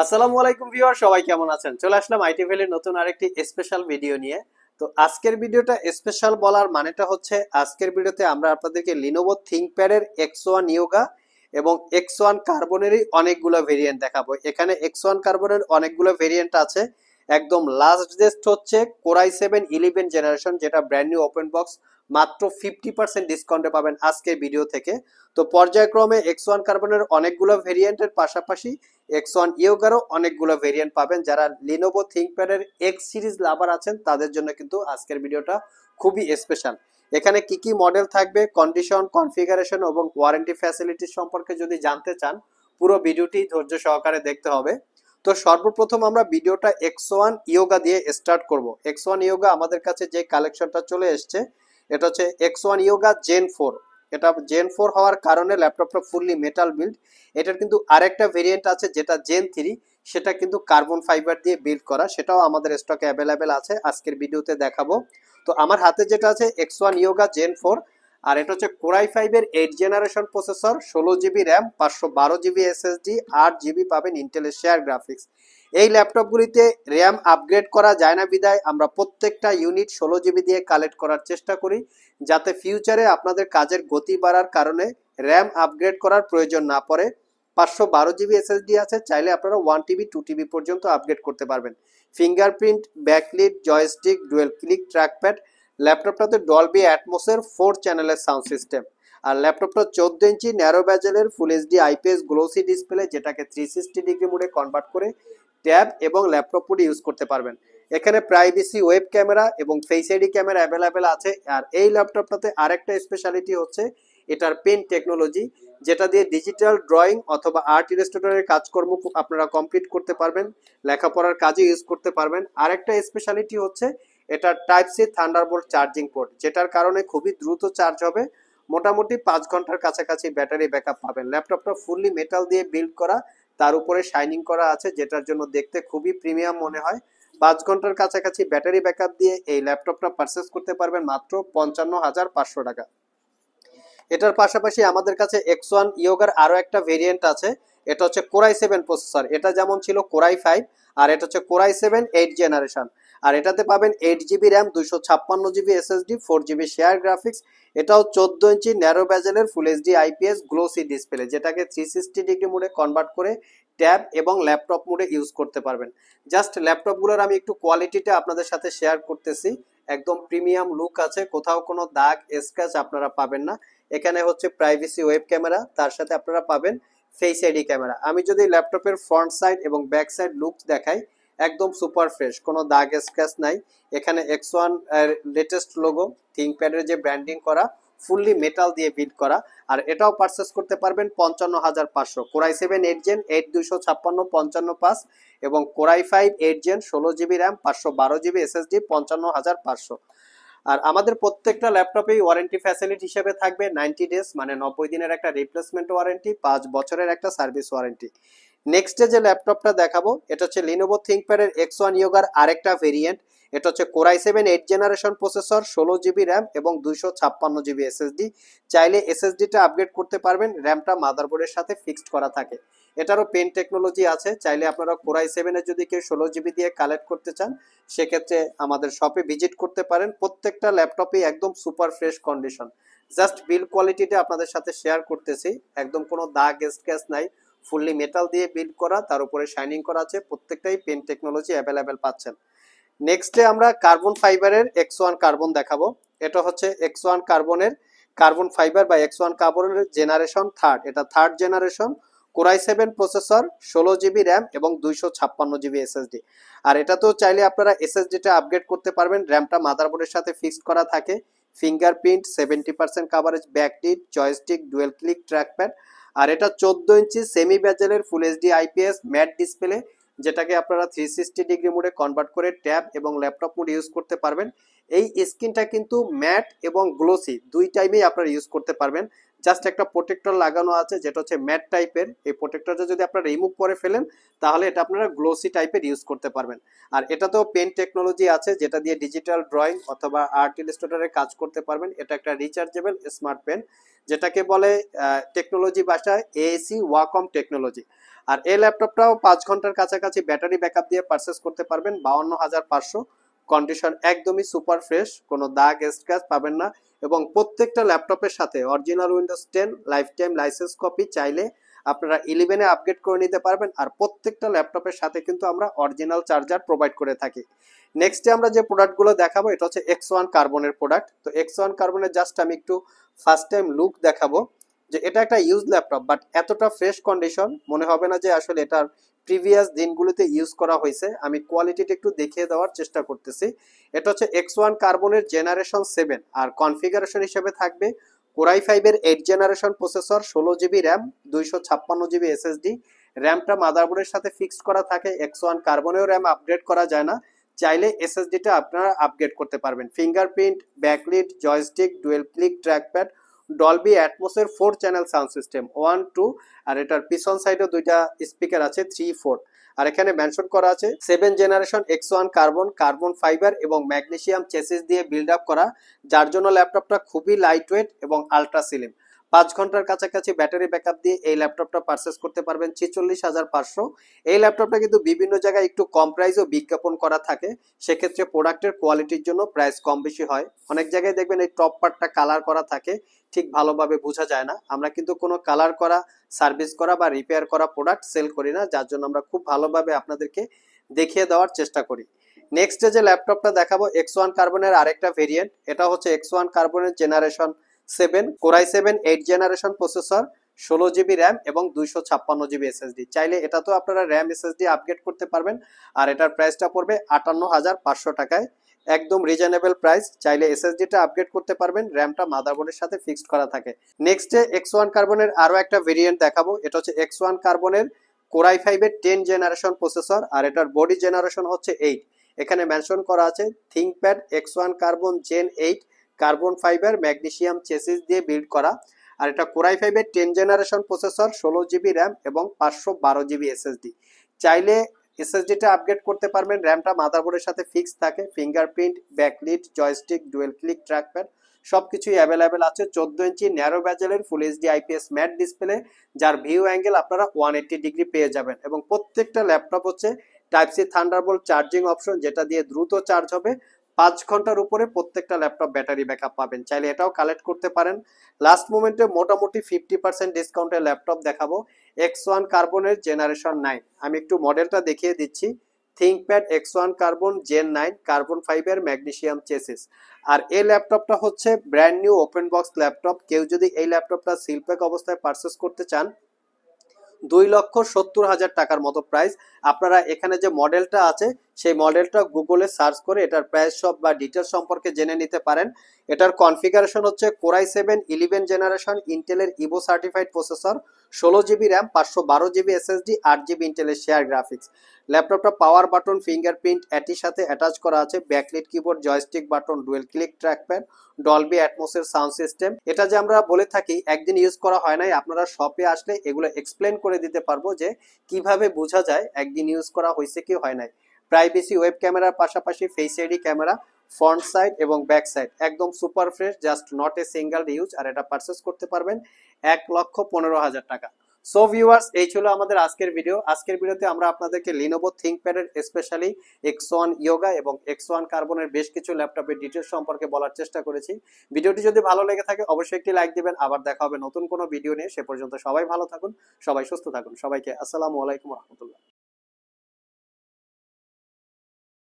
আসসালামু আলাইকুম ভিউয়ার, সবাই কেমন আছেন? চলে আসলাম আইটি ভ্যালির নতুন আরেকটি স্পেশাল ভিডিও নিয়ে। তো আজকের ভিডিওটা স্পেশাল বলার মানেটা হচ্ছে আজকের ভিডিওতে আমরা আপনাদেরকে লিনোভো থিংকপ্যাড এর X1 ইয়োগা এবং X1 কার্বনেরই অনেকগুলো ভেরিয়েন্ট দেখাবো। এখানে X1 কার্বনের অনেকগুলো ভেরিয়েন্ট আছে। একদম লাস্ট হচ্ছে কোরাই 7 11 জেনারেশন, যেটা ব্র্যান্ড নিউ ওপেন বক্স, মাত্র 50% ডিসকাউন্টে পাবেন আজকের ভিডিও থেকে। তো পর্যায়ক্রমে X1 কার্বনের অনেকগুলো ভেরিয়েন্টের পাশাপাশি X1 ইয়োগারও অনেকগুলো ভেরিয়েন্ট পাবেন। যারা লিনোভো থিংকপ্যাড এর এক্স সিরিজ লাভার আছেন তাদের জন্য কিন্তু আজকের ভিডিওটা খুবই স্পেশাল। এখানে কি কি মডেল থাকবে, কন্ডিশন, কনফিগারেশন এবং ওয়ারেন্টি ফ্যাসিলিটি সম্পর্কে যদি জানতে চান পুরো ভিডিওটি ধৈর্য সহকারে দেখতে হবে। তো সর্বপ্রথম আমরা ভিডিওটা X1 ইয়োগা দিয়ে স্টার্ট করব। X1 ইয়োগা আমাদের কাছে যে কালেকশনটা চলে এসছে এটা হচ্ছে X1 ইয়োগা জেন 4। এটা জেন 4 হওয়ার কারণে ল্যাপটপটা ফুললি মেটাল বিল্ড। এটার কিন্তু আরেকটা ভেরিয়েন্ট আছে যেটা জেন 3, সেটা কিন্তু কার্বন ফাইবার দিয়ে বিল্ড করা, সেটাও আমাদের স্টকে অ্যাভেলেবেল আছে, আজকের ভিডিওতে দেখাবো। তো আমার হাতে যেটা আছে X1 ইয়োগা জেন 4, আর এটা হচ্ছে কোরাই 5 এর 8 generation processor, 16 GB RAM, 512 GB SSD, 8 GB পাবেন ইন্টেলের শেয়ার গ্রাফিক্স। এই ল্যাপটপগুলিতে র্যাম আপগ্রেড করা যায় না বিদায় আমরা প্রত্যেকটা ইউনিট 16 জিবি দিয়ে কালেক্ট করার চেষ্টা করি, যাতে ফিউচারে আপনাদের কাজের গতি বাড়ার কারণে র্যাম আপগ্রেড করার প্রয়োজন না পড়ে। 512 জিবি এসএসডি আছে, চাইলে আপনারা 1 টিবি 2 টিবি পর্যন্ত আপগ্রেড করতে পারবেন। Fingerprint, backlit, joystick, dual click trackpad. ল্যাপটপটাতে ডলবি অ্যাটমসের 4 চ্যানেলের সাউন্ড সিস্টেম। আর ল্যাপটপটা 14 ইঞ্চি ন্যারো ব্যাজেলের full HD IPS glossy display, যেটাকে 360 ডিগ্রি মোডে কনভার্ট করে ট্যাব এবং ল্যাপটপ মোডে ইউজ করতে পারবেন। এখানে প্রাইভেসি ওয়েব ক্যামেরা এবং ফেস আইডি ক্যামেরা অ্যাভেলেবেল আছে। আর এই ল্যাপটপটাতে আরেকটা স্পেশালিটি হচ্ছে এটার পেন টেকনোলজি, যেটা দিয়ে ডিজিটাল ড্রয়িং অথবা আর্ট ইলাস্ট্রেটরের কাজকর্ম আপনারা কমপ্লিট করতে পারবেন, লেখাপড়ার কাজে ইউজ করতে পারবেন। আরেকটা স্পেশালিটি হচ্ছে এটা type C Thunderbolt charging port, যেটার কারণে খুবই দ্রুত চার্জ হবে। মোটামুটি 5 ঘন্টার কাছাকাছি ব্যাটারি ব্যাকআপ পাবেন। ল্যাপটপটা ফুললি মেটাল দিয়ে বিল্ড করা, তার উপরে শাইনিং করা আছে, যেটার জন্য দেখতে খুবই প্রিমিয়াম মনে হয়। 5 ঘন্টার কাছাকাছি ব্যাটারি ব্যাকআপ দিয়ে এই ল্যাপটপটা পারচেস করতে পারবেন মাত্র 55,500 টাকা। এটার পাশাপাশি আমাদের কাছে X1 ইয়োগার আরো একটা ভেরিয়েন্ট আছে। এটা হচ্ছে কোরাই 7 প্রসেসর। এটা যেমন ছিল কোরাই 5, আর এটা হচ্ছে কোরাই 7 8 জেনারেশন। আর এটাতে পাবেন 8 GB RAM, 256 GB SSD, 4 GB share graphics. এটাও 14 ইঞ্চি ন্যারো ব্যাজেলের full HD IPS glossy display, যেটাকে 360 ডিগ্রি মোডে কনভার্ট করে ট্যাব এবং ল্যাপটপ মোডে ইউজ করতে পারবেন। জাস্ট ল্যাপটপগুলোর আমি একটু কোয়ালিটিটা আপনাদের সাথে শেয়ার করতেছি। একদম প্রিমিয়াম লুক আছে, কোথাও কোনো দাগ স্ক্র্যাচ আপনারা পাবেন না। এখানে হচ্ছে প্রাইভেসি ওয়েব ক্যামেরা, তার সাথে আপনারা পাবেন ফেস আইডি ক্যামেরা। আমি যদি ল্যাপটপের ফ্রন্ট সাইড এবং ব্যাক সাইড লুকস দেখাই, একদম সুপার ফ্রেশ, কোনো দাগ স্ক্র্যাচ নাই। এখানে X1 এর লেটেস্ট লোগো, থিংকপ্যাডের যে ব্র্যান্ডিং করা, ফুললি মেটাল দিয়ে বিল্ড করা। আর এটাও পারচেস করতে পারবেন 55,500। কোরাই 7 8 জেন 8 256 55 5 এবং core i 5 8 gen 16 GB RAM, 512 GB SSD, 55,500। আর আমাদের প্রত্যেকটা ল্যাপটপেই ওয়ারেন্টি ফ্যাসিলিটি হিসেবে থাকবে 90 ডেজ, মানে 90 দিনের একটা রিপ্লেসমেন্ট ওয়ারেন্টি, 5 বছরের একটা সার্ভিস ওয়ারেন্টি। নেক্সটে যে ল্যাপটপটা দেখাবো এটা হচ্ছে লিনোভো থিংকপ্যাড এর X1 ইয়োগার আরেকটা ভেরিয়েন্ট। এটা হচ্ছে core i 7 8 generation processor, 16 GB RAM এবং 256 জিবি এসএসডি। চাইলে এসএসডিটা আপগ্রেড করতে পারবেন, র্যামটা মাদারবোর্ডের সাথে ফিক্সড করা থাকে। এটারও পেন টেকনোলজি আছে, চাইলে আপনারা কোরাই 7 এর যদি কেউ 16 জিবি দিয়ে কালেক্ট করতে চান সেক্ষেত্রে আমাদের শপে ভিজিট করতে পারেন। প্রত্যেকটা ল্যাপটপই একদম super fresh condition. Just build কোয়ালিটিটা আপনাদের সাথে শেয়ার করতেছি, একদম কোনো দাগ স্ক্র্যাচ নাই, ফুললি মেটাল দিয়ে বিল্ড করা, তার উপরে শাইনিং করা আছে, প্রত্যেকটাই পেন টেকনোলজি অ্যাভেলেবেল পাচ্ছেন। নেক্সটে আমরা কার্বন ফাইবারের X1 কার্বন দেখাবো। এটা হচ্ছে X1 কার্বনের কার্বন ফাইবার বা X1 কার্বনের জেনারেশন 3, এটা 3rd generation. Core i 7 processor, 16 GB RAM এবং 256 জিবি এসএসডি। আর এটা তো চাইলে আপনারা এসএসডিটা আপগ্রেড করতে পারবেন, র্যামটা মাদারবোর্ডের সাথে ফিক্সড করা থাকে। Fingerprint, 70% coverage, backlit, joystick, dual click trackpad. আর এটা 14 ইঞ্চি সেমি ব্যাজেলের full HD IPS matte display, যেটাকে আপনারা 360 ডিগ্রি মোডে কনভার্ট করে ট্যাব এবং ল্যাপটপ মোড ইউজ করতে পারবেন। এই স্ক্রিনটা কিন্তু ম্যাট এবং গ্লোসি দুই টাইমেই আপনারা ইউজ করতে পারবেন। জাস্ট একটা প্রোটেক্টর লাগানো আছে যেটা হচ্ছে ম্যাট টাইপের, এই প্রোটেক্টরটা যদি আপনারা রিমুভ করে ফেলেন তাহলে এটা আপনারা গ্লোসি টাইপের ইউজ করতে পারবেন। আর এটাতেও পেন টেকনোলজি আছে, যেটা দিয়ে ডিজিটাল ড্রয়িং অথবা আর্ট ইলাস্ট্রেটরের কাজ করতে পারবেন। এটা একটা রিচার্জেবল স্মার্ট পেন, যেটাকে বলে টেকনোলজি ভাষায় এএসি ওয়াকম টেকনোলজি। আর এই ল্যাপটপটাও 5 ঘন্টার কাছাকাছি ব্যাটারি ব্যাকআপ দিয়ে পারচেস করতে পারবেন। 52,500, কন্ডিশন একদমই সুপার ফ্রেশ, কোনো দাগ স্ক্র্যাচ পাবেন না। এবং প্রত্যেকটা ল্যাপটপের সাথে original Windows 10 life time licence copy, চাইলে আপনারা 11-এ আপগ্রেড করে নিতে পারবেন। আর প্রত্যেকটা ল্যাপটপের সাথে কিন্তু আমরা অরিজিনাল চার্জার প্রোভাইড করে থাকি। নেক্সটে আমরা যে প্রোডাক্টগুলো দেখাবো এটা হচ্ছে X1 কার্বনের প্রোডাক্ট। তো X1 কার্বনের জাস্ট আমি একটু ফার্স্ট টাইম লুক দেখাবো, যে এটা একটা ইউজ ল্যাপটপ, বাট এতটা ফ্রেশ কন্ডিশন মনে হবে না যে আসলে এটার প্রিভিয়াস দিনগুলোতে ইউজ করা হয়েছে। আমি কোয়ালিটিটা একটু দেখিয়ে দেওয়ার চেষ্টা করতেছি। এটা হচ্ছে X1 কার্বনের জেনারেশন 7, আর কনফিগারেশন হিসেবে থাকবে Core i5-এর 8 generation processor, 16 GB RAM, 256 GB SSD. র্যামটা মাদারবোর্ডের সাথে ফিক্সড করা থাকে। X1 কার্বনেও র্যাম আপগ্রেড করা যায় না, চাইলে এসএসডিটা আপনারা আপগ্রেড করতে পারবেন। Fingerprint, backlit, joystick, dual click trackpad, Dolby অ্যাটমসের 4 চ্যানেল সাউন্ড সিস্টেম 1 2, আর এটার পিছন সাইডে দুইটা স্পিকার আছে 3 4। আর এখানে মেনশন করা আছে 7 generation X1 carbon, carbon fibre এবং ম্যাগনেসিয়াম চেসিস দিয়ে বিল্ড আপ করা, যার জন্য ল্যাপটপটা খুবই লাইট ওয়েট এবং আলট্রা স্লিম। 5 ঘন্টার কাছাকাছি ব্যাটারি ব্যাকআপ দিয়ে এই ল্যাপটপটা পারচেস করতে পারবেন 46,500। এই ল্যাপটপটা কিন্তু বিভিন্ন জায়গায় একটু কম প্রাইসও বিজ্ঞাপন করা থাকে, সেক্ষেত্রে প্রোডাক্টের কোয়ালিটির জন্য প্রাইস কম বেশি হয়। অনেক জায়গায় দেখবেন এই টপ পার্টটা কালার করা থাকে, ঠিক ভালোভাবে বোঝা যায় না। আমরা কিন্তু কোনো কালার করা, সার্ভিস করা বা রিপেয়ার করা প্রোডাক্ট সেল করি না, যার জন্য আমরা খুব ভালোভাবে আপনাদেরকে দেখিয়ে দেওয়ার চেষ্টা করি। নেক্সট যে ল্যাপটপটা দেখাবো X1 কার্বনের আরেকটা ভেরিয়েন্ট, এটা হচ্ছে X1 কার্বনের generation 7, Core i7 8 generation processor, 16 GB RAM এবং 256 জিবি এসএসডি। চাইলে এটা তো আপনারা র্যাম এসএসডি আপগ্রেড করতে পারবেন। আর এটার প্রাইসটা পড়বে 58,500 টাকায়, একদম রিজনেবল প্রাইস। চাইলে এসএসডিটা আপগ্রেড করতে পারবেন, র্যামটা মাদারবোর্ডের সাথে ফিক্সড করা থাকে। নেক্সটে X1 কার্বনের আরো একটা ভেরিয়েন্ট দেখাবো, এটা হচ্ছে X1 কার্বনের Core i5-এর 10 জেনারেশন প্রসেসর, আর এটার বডি জেনারেশন হচ্ছে 8। এখানে মেনশন করা আছে ThinkPad X1 carbon gen 8, carbon fibre magnesium chassis দিয়ে বিল্ড করা। আর এটা Core i5-এর 10 জেনারেশন প্রসেসর, 16 জিবি র্যাম এবং 512 জিবি এসএসডি। চাইলে এসএসডিটা আপগ্রেড করতে পারবেন, র্যামটা মাদারবোর্ডের সাথে ফিক্স থাকে। Fingerprint, backlit, joystick, dual click trackpad সবকিছুই অ্যাভেলেবেল আছে। 14 ইঞ্চি ন্যারো ব্যাজেলের full HD IPS matte display, যার ভিউ অ্যাঙ্গেল আপনারা 180 ডিগ্রি পেয়ে যাবেন। এবং প্রত্যেকটা ল্যাপটপ হচ্ছে type C Thunderbolt charging option, যেটা দিয়ে দ্রুত চার্জ হবে। 5 ঘন্টার উপরে প্রত্যেকটা ল্যাপটপ ব্যাটারি ব্যাকআপ পাবেন, চাইলে এটাও কালেক্ট করতে পারেন। লাস্ট মোমেন্টে মোটামুটি 50% ডিসকাউন্টের ল্যাপটপ দেখাবো X1 কার্বনের জেনারেশন 9। আমি একটু মডেলটা দেখিয়ে দিচ্ছি, ThinkPad X1 carbon gen 9, carbon fibre magnesium chassis. আর এই ল্যাপটপটা হচ্ছে brand new open box laptop. কেউ যদি এই ল্যাপটপটা সিলপ্যাক অবস্থায় পারচেস করতে চান, 2,70,000 টাকার মতো প্রাইস। আপনারা এখানে যে মডেলটা আছে সেই মডেলটা গুগলে সার্চ করে এটার প্রাইস সব বা ডিটেলস সম্পর্কে জেনে নিতে পারেন। এটার কনফিগারেশন হচ্ছে Core i7 11 জেনারেশন ইন্টেলের Evo certified processor, 16 GB RAM, 512 GB SSD, 8 GB ইন্টেলের শেয়ার গ্রাফিক্স। ল্যাপটপটা পাওয়ার বাটন, ফিঙ্গারপ্রিন্ট এটির সাথে অ্যাটাচ করা আছে, backlit keyboard, joystick button, dual click trackpad, Dolby অ্যাটমসের সাউন্ড সিস্টেম। এটা যে আমরা বলে থাকি একদিন ইউজ করা হয় নাই, আপনারা শপে আসলে এগুলো এক্সপ্লেন করে দিতে পারবো যে কিভাবে বোঝা যায় একদিন ইউজ করা হয়েছে কি হয় নাই। প্রাইভেসি ওয়েব ক্যামেরার পাশাপাশি face ID camera, front side এবং ব্যাক সাইড একদম super fresh, just not a single use. আর এটা পারচেস করতে পারবেন 1,15,000 টাকা। সো ভিউয়ার্স, এই ছিল আমাদের আজকের ভিডিও। আজকের ভিডিওতে আমরা আপনাদেরকে লিনোভো থিংকপ্যাডের স্পেশালি X1 ইয়োগা এবং X1 কার্বনের বেশ কিছু ল্যাপটপের ডিটেলস সম্পর্কে বলার চেষ্টা করেছি। ভিডিওটি যদি ভালো লেগে থাকে অবশ্যই একটি লাইক দিবেন। আবার দেখা হবে নতুন কোনো ভিডিও নিয়ে। সে পর্যন্ত সবাই ভালো থাকুন, সবাই সুস্থ থাকুন। সবাইকে আসসালামু আলাইকুম রহমতুল্লাহ।